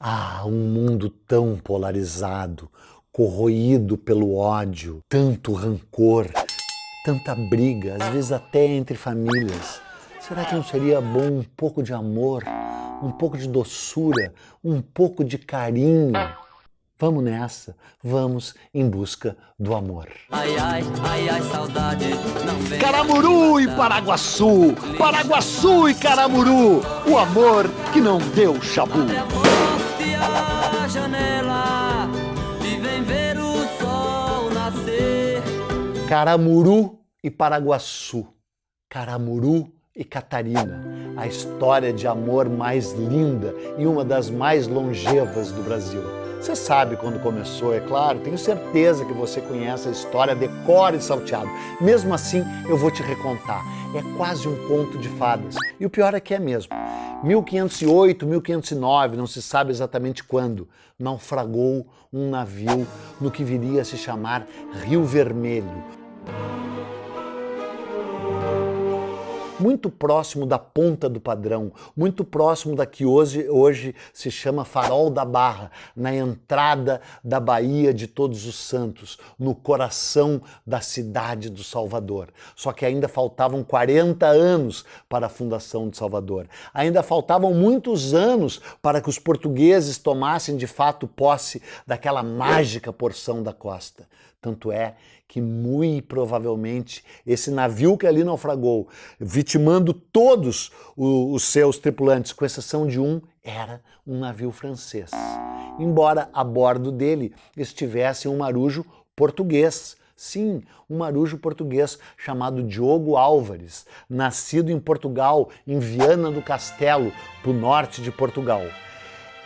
Ah, um mundo tão polarizado, corroído pelo ódio, tanto rancor, tanta briga, às vezes até entre famílias. Será que não seria bom um pouco de amor, um pouco de doçura, um pouco de carinho? Vamos nessa, vamos em busca do amor. Ai, ai, ai, ai, saudade, não vem. Caramuru e Paraguaçu, Paraguaçu e Caramuru, o amor que não deu chabu. Abre a porta e a janela e vem ver o sol nascer. Caramuru e Paraguaçu, Caramuru e Catarina, a história de amor mais linda e uma das mais longevas do Brasil. Você sabe quando começou, é claro, tenho certeza que você conhece a história de cor e salteado. Mesmo assim, eu vou te recontar. É quase um conto de fadas. E o pior é que é mesmo. 1508, 1509, não se sabe exatamente quando, naufragou um navio no que viria a se chamar Rio Vermelho. Muito próximo da Ponta do Padrão, muito próximo da que hoje se chama Farol da Barra, na entrada da Baía de Todos os Santos, no coração da cidade do Salvador. Só que ainda faltavam 40 anos para a fundação de Salvador. Ainda faltavam muitos anos para que os portugueses tomassem de fato posse daquela mágica porção da costa. Tanto é que, muito provavelmente, esse navio que ali naufragou, vitimando todos os seus tripulantes, com exceção de um, era um navio francês. Embora a bordo dele estivesse um marujo português. Sim, um marujo português chamado Diogo Álvares, nascido em Portugal, em Viana do Castelo, para o norte de Portugal.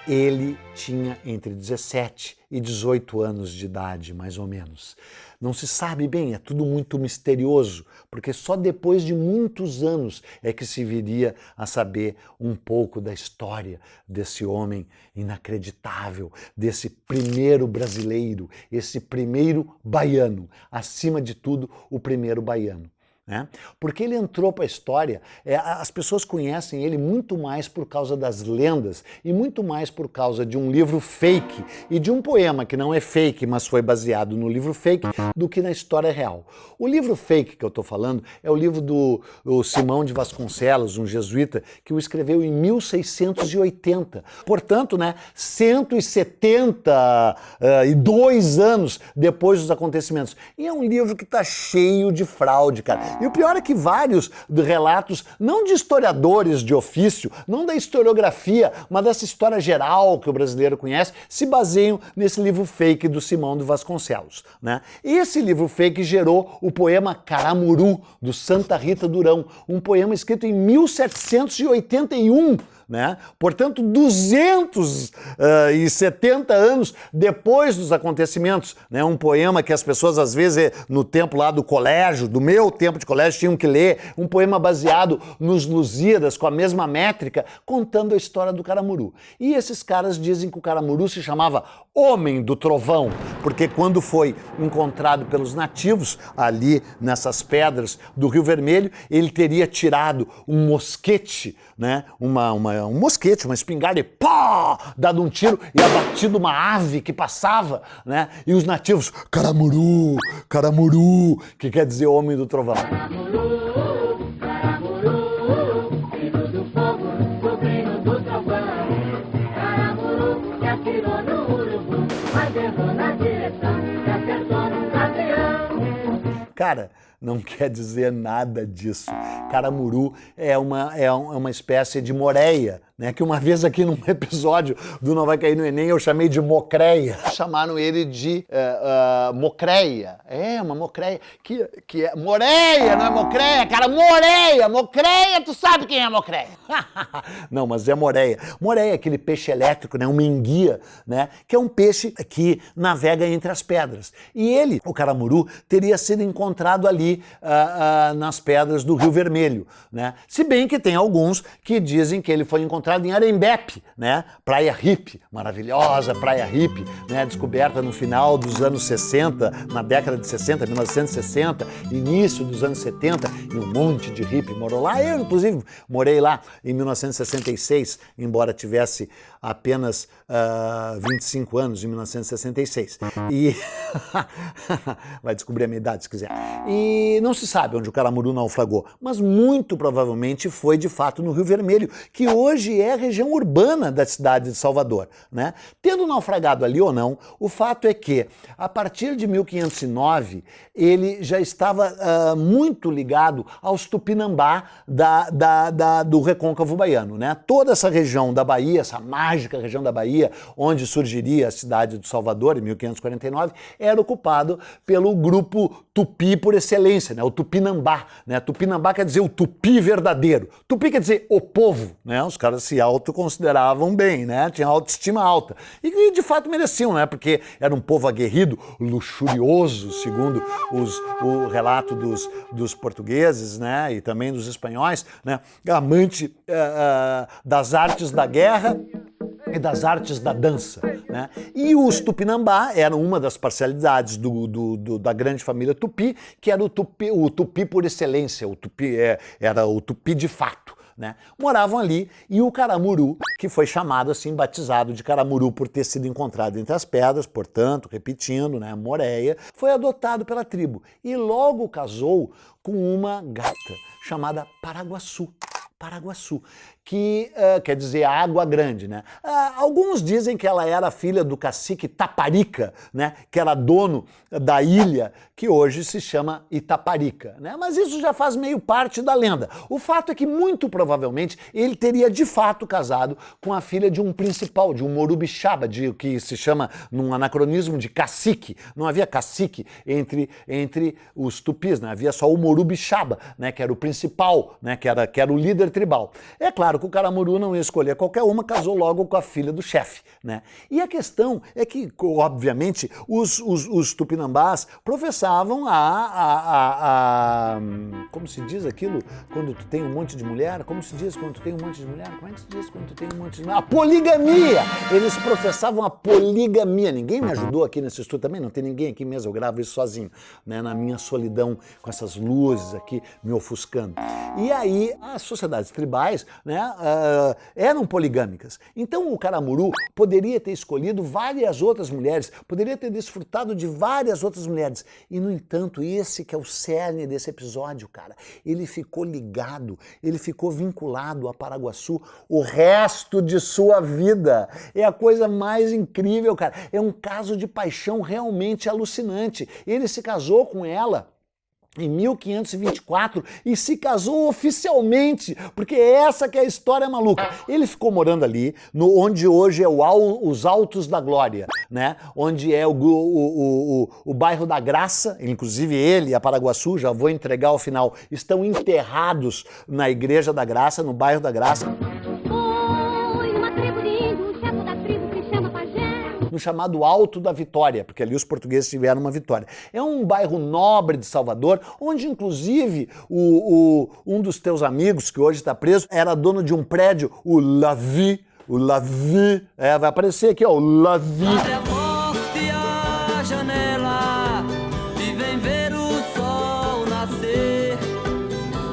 Ele tinha entre 17 e 18 anos de idade, mais ou menos. Não se sabe bem, é tudo muito misterioso, porque só depois de muitos anos é que se viria a saber um pouco da história desse homem inacreditável, desse primeiro brasileiro, esse primeiro baiano, acima de tudo, o primeiro baiano. Porque ele entrou para a história, as pessoas conhecem ele muito mais por causa das lendas e muito mais por causa de um livro fake e de um poema que não é fake, mas foi baseado no livro fake, do que na história real. O livro fake que eu estou falando é o livro do Simão de Vasconcelos, um jesuíta, que o escreveu em 1680. Portanto, 172 anos depois dos acontecimentos. E é um livro que está cheio de fraude, cara. E o pior é que vários relatos, não de historiadores de ofício, não da historiografia, mas dessa história geral que o brasileiro conhece, se baseiam nesse livro fake do Simão de Vasconcelos. E esse livro fake gerou o poema Caramuru, do Santa Rita Durão, um poema escrito em 1781, Portanto, 270 anos depois dos acontecimentos, um poema que as pessoas às vezes no tempo lá do colégio, do meu tempo de colégio, tinham que ler, um poema baseado nos Lusíadas, com a mesma métrica, contando a história do Caramuru. E esses caras dizem que o Caramuru se chamava Homem do Trovão, porque quando foi encontrado pelos nativos ali nessas pedras do Rio Vermelho, ele teria tirado um mosquete, um mosquete, uma espingarda e pá! Dado um tiro e abatido uma ave que passava, E os nativos, Caramuru, Caramuru, que quer dizer Homem do Trovão. Caramuru, Caramuru, filho do fogo, sobrinho do trovão. Caramuru que atirou no urubu, mas errou na direção, que acertou num gavião. Cara, não quer dizer nada disso. Caramuru é uma espécie de moreia, que uma vez aqui num episódio do Não Vai Cair no Enem eu chamei de mocreia. Chamaram ele de mocreia. É, uma mocreia. Que é moreia, não é mocreia, cara. Moreia, mocreia, tu sabe quem é mocreia. Não, mas é moreia. Moreia é aquele peixe elétrico, uma enguia, que é um peixe que navega entre as pedras. E ele, o Caramuru, teria sido encontrado ali nas pedras do Rio Vermelho, Se bem que tem alguns que dizem que ele foi encontrado encontrado em Arembepe, né? Praia hippie, maravilhosa praia hippie, né? Descoberta no final dos anos 60, na década de 60, 1960, início dos anos 70, e um monte de hippie morou lá. Eu, inclusive, morei lá em 1966, embora tivesse apenas 25 anos, em 1966. E vai descobrir a minha idade se quiser. E não se sabe onde o Caramuru naufragou, mas muito provavelmente foi de fato no Rio Vermelho, que hoje é a região urbana da cidade de Salvador, né? Tendo naufragado ali ou não, o fato é que a partir de 1509 ele já estava muito ligado aos Tupinambá do Recôncavo Baiano, né? Toda essa região da Bahia, essa mágica região da Bahia, onde surgiria a cidade de Salvador em 1549, era ocupado pelo grupo Tupi por excelência, né? O Tupinambá, né? Tupinambá quer dizer o Tupi verdadeiro. Tupi quer dizer o povo, né? Os caras se autoconsideravam bem, né? Tinham autoestima alta. E de fato mereciam, né? Porque era um povo aguerrido, luxurioso, segundo o relato dos portugueses, né? E também dos espanhóis, né? Amante das artes da guerra e das artes da dança, né? E os Tupinambá eram uma das parcialidades da grande família Tupi, que era o Tupi por excelência, o Tupi era o Tupi de fato, né? Moravam ali, e o Caramuru, que foi chamado assim, batizado de Caramuru por ter sido encontrado entre as pedras, portanto, repetindo, né, Moreia, foi adotado pela tribo e logo casou com uma gata chamada Paraguaçu. Paraguaçu, que quer dizer água grande, né? Alguns dizem que ela era filha do cacique Taparica, né? Que era dono da ilha que hoje se chama Itaparica, né? Mas isso já faz meio parte da lenda. O fato é que muito provavelmente ele teria de fato casado com a filha de um principal, de um morubixaba, de o que se chama num anacronismo de cacique. Não havia cacique entre os tupis, né? Havia só o morubixaba, né? Que era o principal, né? Que era o líder tribal. É claro que o Caramuru não ia escolher qualquer uma, casou logo com a filha do chefe, né? E a questão é que, obviamente, os tupinambás professavam como se diz aquilo quando tu tem um monte de mulher? Como se diz quando tu tem um monte de mulher? Como é que se diz quando tu tem um monte de mulher? A poligamia! Eles professavam a poligamia. Ninguém me ajudou aqui nesse estudo também, não tem ninguém aqui mesmo, eu gravo isso sozinho, né? Na minha solidão, com essas luzes aqui me ofuscando. E aí, as sociedades tribais, né, eram poligâmicas. Então o Caramuru poderia ter escolhido várias outras mulheres, poderia ter desfrutado de várias outras mulheres. E, no entanto, esse que é o cerne desse episódio, cara, ele ficou ligado, ele ficou vinculado a Paraguaçu o resto de sua vida. É a coisa mais incrível, cara. É um caso de paixão realmente alucinante. Ele se casou com ela em 1524 e se casou oficialmente, porque essa que é a história maluca. Ele ficou morando ali, onde hoje é os Altos da Glória, né? Onde é o bairro da Graça, inclusive ele e a Paraguaçu, já vou entregar ao final, estão enterrados na Igreja da Graça, no bairro da Graça. No chamado Alto da Vitória, porque ali os portugueses tiveram uma vitória. É um bairro nobre de Salvador, onde inclusive um dos teus amigos, que hoje está preso, era dono de um prédio, o Lavi, vai aparecer aqui, ó, o Lavi. Abre a porta e a janela e vem ver o sol nascer.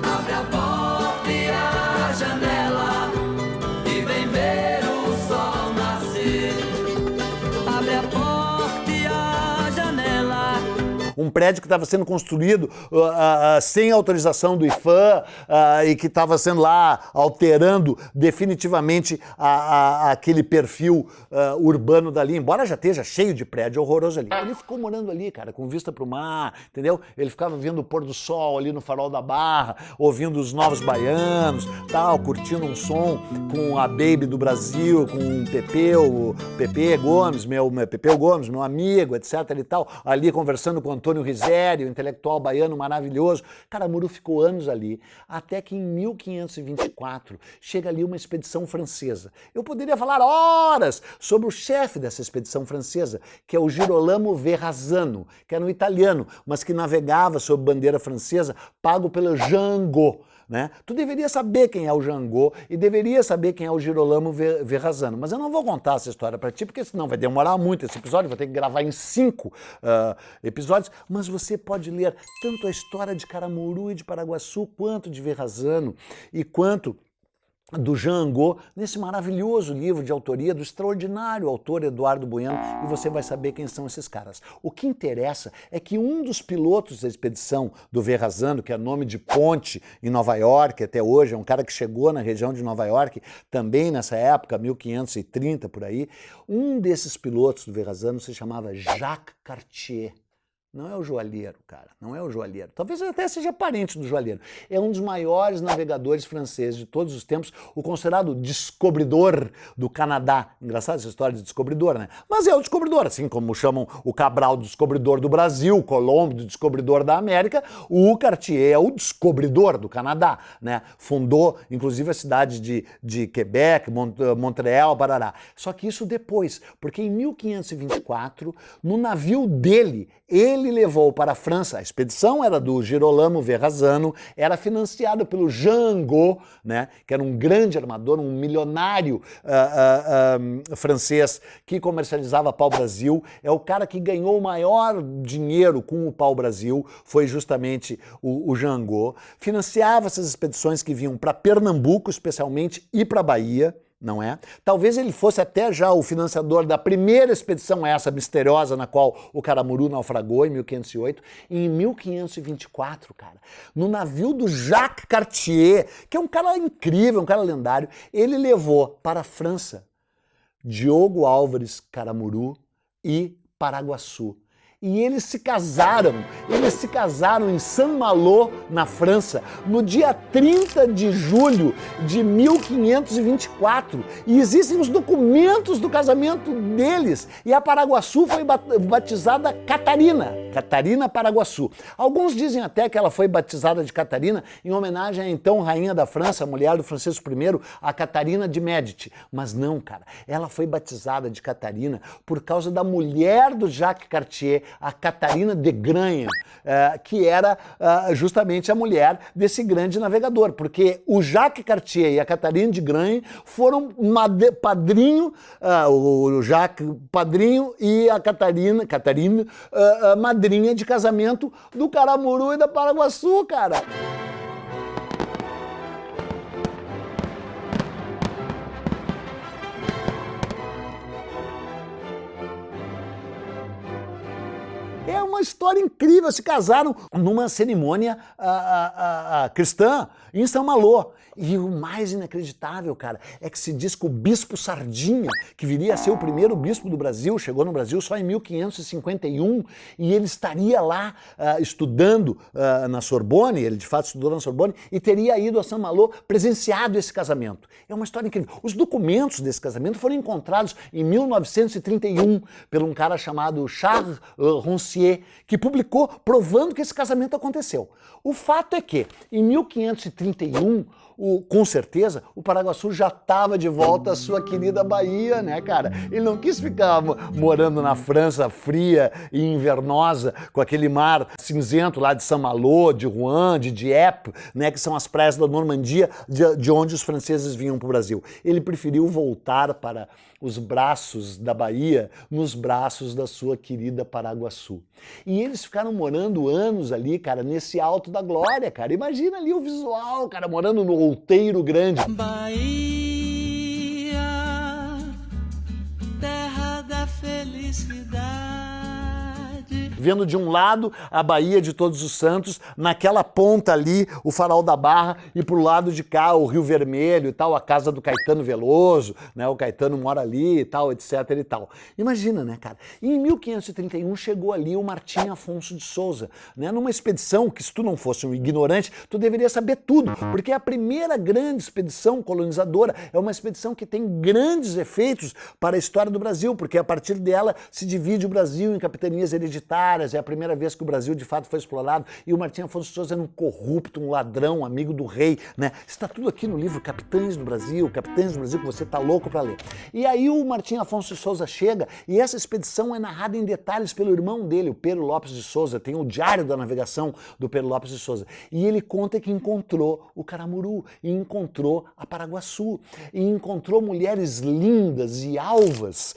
Abre a porta e a janela e vem ver o sol nascer. Abre a porta e a janela. Um prédio que estava sendo construído sem autorização do IFAM e que estava sendo lá alterando definitivamente aquele perfil urbano dali, embora já esteja cheio de prédio horroroso ali. Ele ficou morando ali, cara, com vista para o mar, entendeu? Ele ficava vendo o pôr do sol ali no Farol da Barra, ouvindo os Novos Baianos, tal, curtindo um som com a Baby do Brasil, com o Pepe Gomes, meu amigo, etc e tal, ali conversando com o Antônio Risério, intelectual baiano maravilhoso. Caramuru ficou anos ali, até que em 1524 chega ali uma expedição francesa. Eu poderia falar horas sobre o chefe dessa expedição francesa, que é o Girolamo Verrazzano, que era um italiano, mas que navegava sob bandeira francesa, pago pelo Jango. né? Tu deveria saber quem é o Jango e deveria saber quem é o Girolamo Verrazano. Mas eu não vou contar essa história para ti, porque senão vai demorar muito esse episódio, vou ter que gravar em 5 episódios. Mas você pode ler tanto a história de Caramuru e de Paraguaçu, quanto de Verrazano e quanto do Jango, nesse maravilhoso livro de autoria do extraordinário autor Eduardo Bueno, e você vai saber quem são esses caras. O que interessa é que um dos pilotos da expedição do Verrazano, que é nome de ponte em Nova York até hoje, é um cara que chegou na região de Nova York também nessa época, 1530 por aí, um desses pilotos do Verrazano se chamava Jacques Cartier. Não é o joalheiro, cara, não é o joalheiro. Talvez até seja parente do joalheiro. É um dos maiores navegadores franceses de todos os tempos, o considerado descobridor do Canadá. Engraçado essa história de descobridor, né? Mas é o descobridor, assim como chamam o Cabral do descobridor do Brasil, o Colombo do descobridor da América, o Cartier é o descobridor do Canadá, né? Fundou, inclusive, a cidade de Quebec, Montreal, Parará. Só que isso depois, porque em 1524, no navio dele, ele levou para a França, a expedição era do Girolamo Verrazano, era financiada pelo Jango, né, que era um grande armador, um milionário francês que comercializava pau-brasil, é o cara que ganhou o maior dinheiro com o pau-brasil, foi justamente o Jango, financiava essas expedições que vinham para Pernambuco, especialmente, e para Bahia, não é? Talvez ele fosse até já o financiador da primeira expedição, essa misteriosa, na qual o Caramuru naufragou em 1508. E em 1524, cara, no navio do Jacques Cartier, que é um cara incrível, um cara lendário, ele levou para a França Diogo Álvares Caramuru e Paraguaçu. E eles se casaram em Saint-Malo, na França, no dia 30 de julho de 1524. E existem os documentos do casamento deles. E a Paraguaçu foi batizada Catarina Paraguaçu. Alguns dizem até que ela foi batizada de Catarina em homenagem à então rainha da França, a mulher do Francisco I, a Catarina de Médici. Mas não, cara, ela foi batizada de Catarina por causa da mulher do Jacques Cartier, a Catarina de Granha, que era justamente a mulher desse grande navegador, porque o Jacques Cartier e a Catarina de Granha foram padrinho, o Jacques padrinho e a Catarina madrinha de casamento do Caramuru e da Paraguaçu, cara. É uma história incrível, se casaram numa cerimônia cristã em Saint-Malo. E o mais inacreditável, cara, é que se diz que o bispo Sardinha, que viria a ser o primeiro bispo do Brasil, chegou no Brasil só em 1551, e ele estaria lá estudando na Sorbonne, ele de fato estudou na Sorbonne, e teria ido a Saint-Malo presenciado esse casamento. É uma história incrível. Os documentos desse casamento foram encontrados em 1931 por um cara chamado Charles Roncier, que publicou provando que esse casamento aconteceu. O fato é que, em 1531, com certeza, o Paraguaçu já estava de volta à sua querida Bahia, né, cara? Ele não quis ficar morando na França fria e invernosa, com aquele mar cinzento lá de Saint-Malo, de Rouen, de Dieppe, né, que são as praias da Normandia, de onde os franceses vinham para o Brasil. Ele preferiu voltar para os braços da Bahia, nos braços da sua querida Paraguaçu. E eles ficaram morando anos ali, cara, nesse Alto da Glória, cara. Imagina ali o visual, cara, morando no Outeiro Grande. Bahia, terra da felicidade. Vendo de um lado a Baía de Todos os Santos, naquela ponta ali o Farol da Barra, e pro lado de cá o Rio Vermelho e tal, a casa do Caetano Veloso, né? O Caetano mora ali e tal, etc e tal. Imagina, né, cara? E em 1531 chegou ali o Martim Afonso de Souza, né? Numa expedição que, se tu não fosse um ignorante, tu deveria saber tudo, porque é a primeira grande expedição colonizadora, é uma expedição que tem grandes efeitos para a história do Brasil, porque a partir dela se divide o Brasil em capitanias hereditárias, hereditárias, é a primeira vez que o Brasil de fato foi explorado, e o Martim Afonso de Souza era um corrupto, um ladrão, amigo do rei, né? Está tudo aqui no livro Capitães do Brasil, que você tá louco para ler. E aí o Martim Afonso de Souza chega, e essa expedição é narrada em detalhes pelo irmão dele, o Pero Lopes de Souza, tem o Diário da Navegação do Pero Lopes de Souza, e ele conta que encontrou o Caramuru, e encontrou a Paraguaçu, e encontrou mulheres lindas e alvas,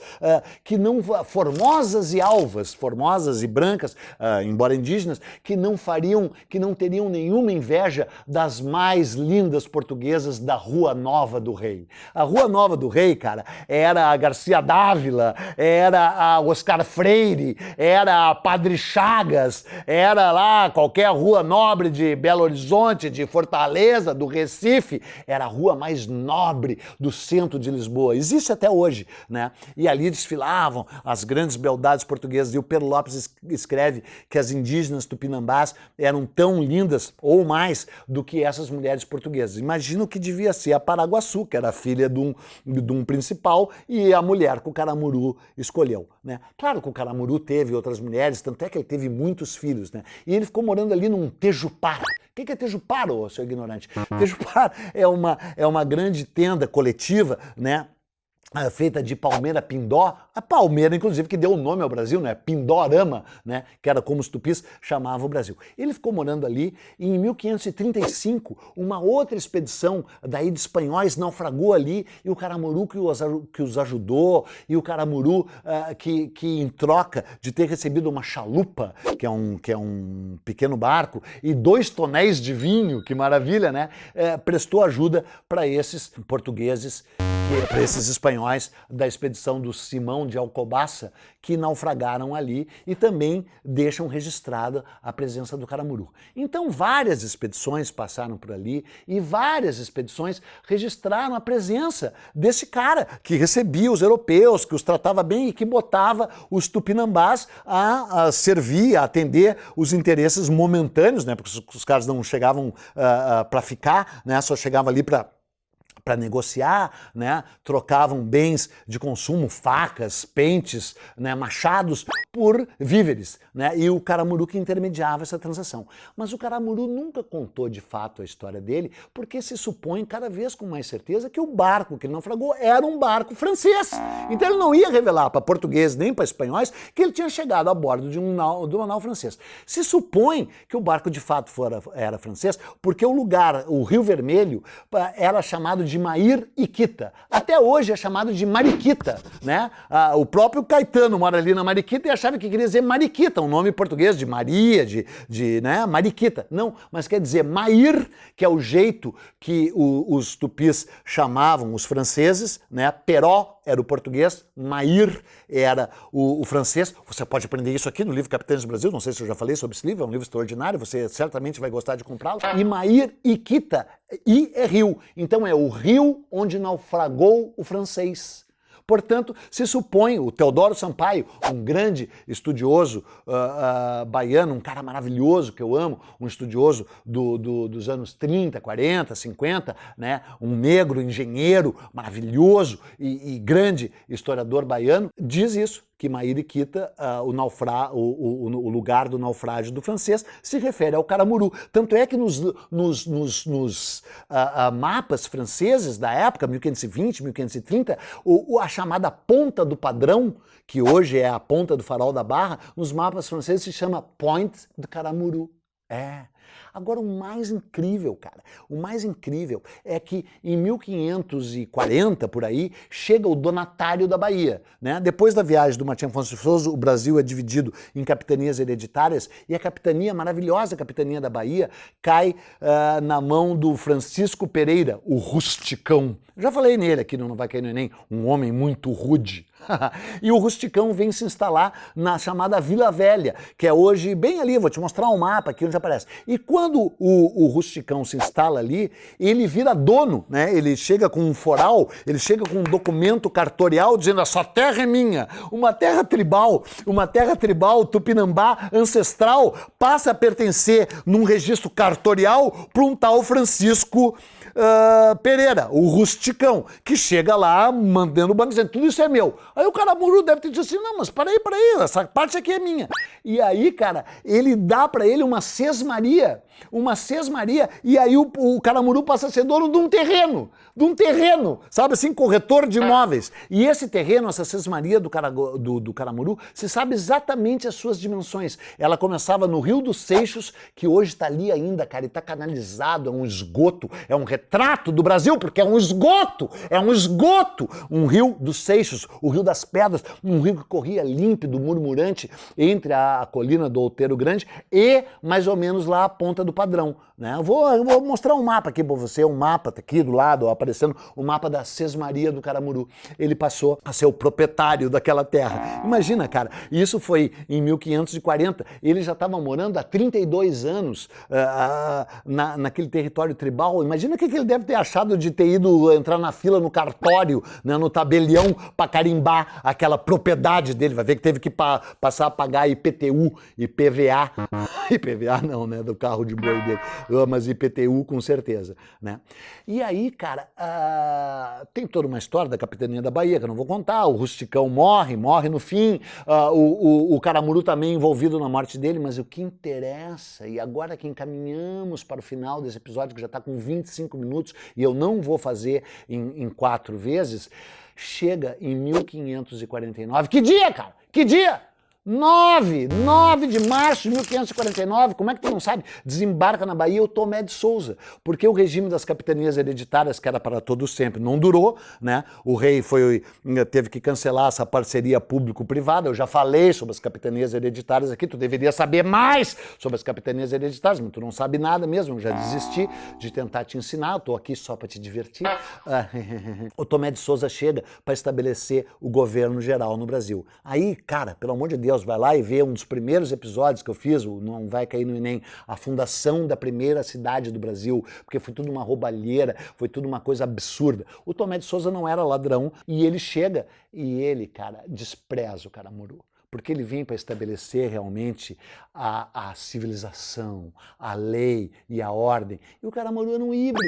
formosas e alvas, formosas e brancas, embora indígenas, que não teriam nenhuma inveja das mais lindas portuguesas da Rua Nova do Rei. A Rua Nova do Rei, cara, era a Garcia Dávila, era a Oscar Freire, era a Padre Chagas, era lá qualquer rua nobre de Belo Horizonte, de Fortaleza, do Recife, era a rua mais nobre do centro de Lisboa. Existe até hoje, né? E ali desfilavam as grandes beldades portuguesas, e o Pero Lopes escreve que as indígenas tupinambás eram tão lindas ou mais do que essas mulheres portuguesas. Imagina o que devia ser a Paraguaçu, que era filha de um principal, e a mulher que o Caramuru escolheu, né? Claro que o Caramuru teve outras mulheres, tanto é que ele teve muitos filhos, né? E ele ficou morando ali num tejupar. O que é tejupar, ô seu ignorante? Tejupar é uma grande tenda coletiva, né? Feita de palmeira pindó, a palmeira, inclusive, que deu o nome ao Brasil, né? Pindorama, né? Que era como os tupis chamavam o Brasil. Ele ficou morando ali, e em 1535, uma outra expedição daí de espanhóis naufragou ali, e o Caramuru que os ajudou, e o Caramuru que em troca de ter recebido uma chalupa, que é um pequeno barco, e 2 tonéis de vinho, que maravilha, né? Prestou ajuda para esses portugueses, para esses espanhóis da expedição do Simão de Alcobaça, que naufragaram ali, e também deixam registrada a presença do Caramuru. Então várias expedições passaram por ali, e várias expedições registraram a presença desse cara que recebia os europeus, que os tratava bem e que botava os tupinambás a servir, a atender os interesses momentâneos, né? Porque os caras não chegavam para ficar, né? Só chegavam ali para negociar, né? Trocavam bens de consumo, facas, pentes, né? Machados, por víveres, né? E o Caramuru que intermediava essa transação. Mas o Caramuru nunca contou de fato a história dele, porque se supõe cada vez com mais certeza que o barco que ele naufragou era um barco francês. Então ele não ia revelar para portugueses nem para espanhóis que ele tinha chegado a bordo de um nau francês. Se supõe que o barco de fato era francês, porque o Rio Vermelho era chamado de Mair Iquita. Até hoje é chamado de Mariquita, né? O próprio Caetano mora ali na Mariquita e achava que queria dizer Mariquita, um nome português de Maria, né? Mariquita. Não, mas quer dizer Mair, que é o jeito que os tupis chamavam os franceses, né? Peró era o português, Mair era o francês. Você pode aprender isso aqui no livro Capitães do Brasil, não sei se eu já falei sobre esse livro, é um livro extraordinário, você certamente vai gostar de comprá-lo. E Mair Iquita, I é rio, então é o rio onde naufragou o francês. Portanto, se supõe, o Teodoro Sampaio, um grande estudioso baiano, um cara maravilhoso que eu amo, um estudioso dos anos 30, 40, 50, né? Um negro engenheiro maravilhoso e grande historiador baiano, diz isso, que Mair Iquita, o lugar do naufrágio do francês, se refere ao Caramuru. Tanto é que nos mapas franceses da época, 1520, 1530, a chamada Ponta do Padrão, que hoje é a Ponta do Farol da Barra, nos mapas franceses se chama Point do Caramuru. Agora, o mais incrível, cara, o mais incrível é que em 1540, por aí, chega o donatário da Bahia, né? Depois da viagem do Martim Afonso de Souza, o Brasil é dividido em capitanias hereditárias, e a capitania, a maravilhosa capitania da Bahia, cai na mão do Francisco Pereira, o rusticão. Já falei nele aqui no Não Vai Cair no Enem, um homem muito rude. E o rusticão vem se instalar na chamada Vila Velha, que é hoje bem ali, vou te mostrar um mapa aqui onde aparece. E quando o rusticão se instala ali, ele vira dono, né? Ele chega com um foral, ele chega com um documento cartorial dizendo: essa terra é minha. Uma terra tribal tupinambá ancestral, passa a pertencer num registro cartorial para um tal Francisco Pereira, o rusticão, que chega lá mandando o banco dizendo, tudo isso é meu. Aí o Caramuru deve ter dito assim, não, mas peraí, essa parte aqui é minha. E aí, cara, ele dá pra ele uma sesmaria, e aí o Caramuru passa a ser dono de um terreno, sabe assim, corretor de imóveis. E esse terreno, essa sesmaria do Caramuru, se sabe exatamente as suas dimensões. Ela começava no Rio dos Seixos, que hoje está ali ainda, cara, e está canalizado, é um esgoto, é um retrato do Brasil, porque é um esgoto, um Rio dos Seixos, o Rio das Pedras, um rio que corria límpido, murmurante, entre a colina do Outeiro Grande e mais ou menos lá a Ponta do Padrão, né? Eu vou mostrar um mapa aqui para você, um mapa tá aqui do lado, ó, aparecendo o mapa da sesmaria do Caramuru. Ele passou a ser o proprietário daquela terra. Imagina, cara, isso foi em 1540, ele já estava morando há 32 anos naquele território tribal. Imagina o que ele deve ter achado de ter ido entrar na fila no cartório, né, no tabelião, para carimbar aquela propriedade dele. Vai ver que teve que passar a pagar IPTU, IPVA. IPVA não, né, do carro de boi dele, mas IPTU com certeza, né? E aí, cara, tem toda uma história da capitania da Bahia que eu não vou contar. O rusticão morre no fim, o Caramuru também envolvido na morte dele, mas o que interessa, e agora que encaminhamos para o final desse episódio, que já está com 25 minutos, e eu não vou fazer em 4 vezes, chega em 1549. Que dia, cara? Que dia? 9 de março de 1549, como é que tu não sabe? Desembarca na Bahia o Tomé de Souza, porque o regime das capitanias hereditárias, que era para todo sempre, não durou, né? O rei teve que cancelar essa parceria público-privada. Eu já falei sobre as capitanias hereditárias aqui, tu deveria saber mais sobre as capitanias hereditárias, mas tu não sabe nada mesmo, eu já desisti de tentar te ensinar, eu tô aqui só para te divertir. O Tomé de Souza chega para estabelecer o governo geral no Brasil. Aí, cara, pelo amor de Deus, vai lá e vê um dos primeiros episódios que eu fiz, não vai cair no Enem, a fundação da primeira cidade do Brasil, porque foi tudo uma roubalheira, foi tudo uma coisa absurda. O Tomé de Souza não era ladrão e ele chega e ele, cara, despreza o Caramuru. Porque ele vem para estabelecer realmente a civilização, a lei e a ordem. E o Caramuru era um híbrido.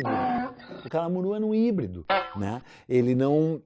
Né? Ele não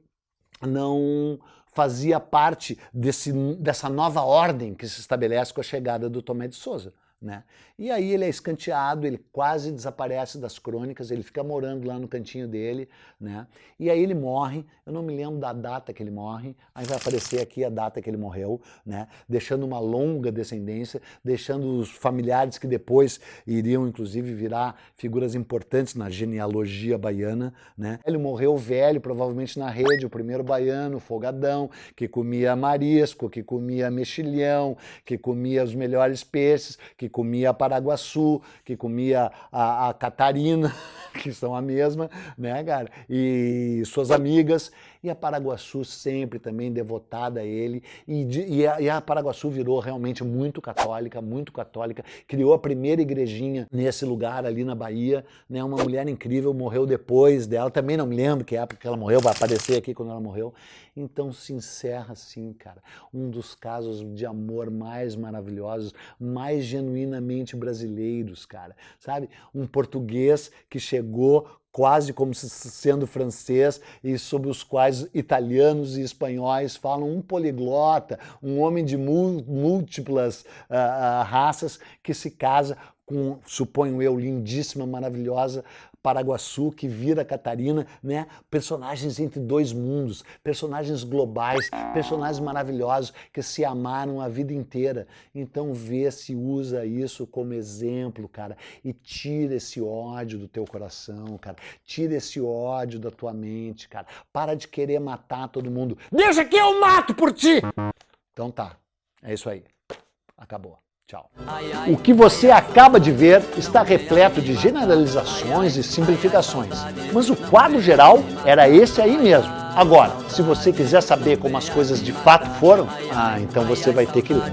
fazia parte dessa nova ordem que se estabelece com a chegada do Tomé de Souza, né? E aí ele é escanteado, ele quase desaparece das crônicas, ele fica morando lá no cantinho dele, né? E aí ele morre, eu não me lembro da data que ele morre, aí vai aparecer aqui a data que ele morreu, né? Deixando uma longa descendência, deixando os familiares que depois iriam inclusive virar figuras importantes na genealogia baiana, né? Ele morreu velho, provavelmente na rede, o primeiro baiano, folgadão, que comia marisco, que comia mexilhão, que comia os melhores peixes, que comia Paraguaçu, que comia a Catarina, que são a mesma, né, cara? E suas amigas. E a Paraguaçu sempre também devotada a ele. E a Paraguaçu virou realmente muito católica, criou a primeira igrejinha nesse lugar ali na Bahia, né? Uma mulher incrível, morreu depois dela, também não me lembro que época que ela morreu, vai aparecer aqui quando ela morreu. Então se encerra assim, cara, um dos casos de amor mais maravilhosos, mais genuinamente brasileiros, cara, sabe? Um português que chegou quase como sendo francês e sobre os quais italianos e espanhóis falam, um poliglota, um homem de múltiplas raças que se casa com, suponho eu, lindíssima, maravilhosa Paraguaçu, que vira Catarina, né? Personagens entre dois mundos, personagens globais, personagens maravilhosos que se amaram a vida inteira. Então vê se usa isso como exemplo, cara, e tira esse ódio do teu coração, cara. Tira esse ódio da tua mente, cara. Para de querer matar todo mundo. Deixa que eu mato por ti! Então tá, é isso aí. Acabou. Tchau. O que você acaba de ver está repleto de generalizações e simplificações, mas o quadro geral era esse aí mesmo. Agora, se você quiser saber como as coisas de fato foram, então você vai ter que ler.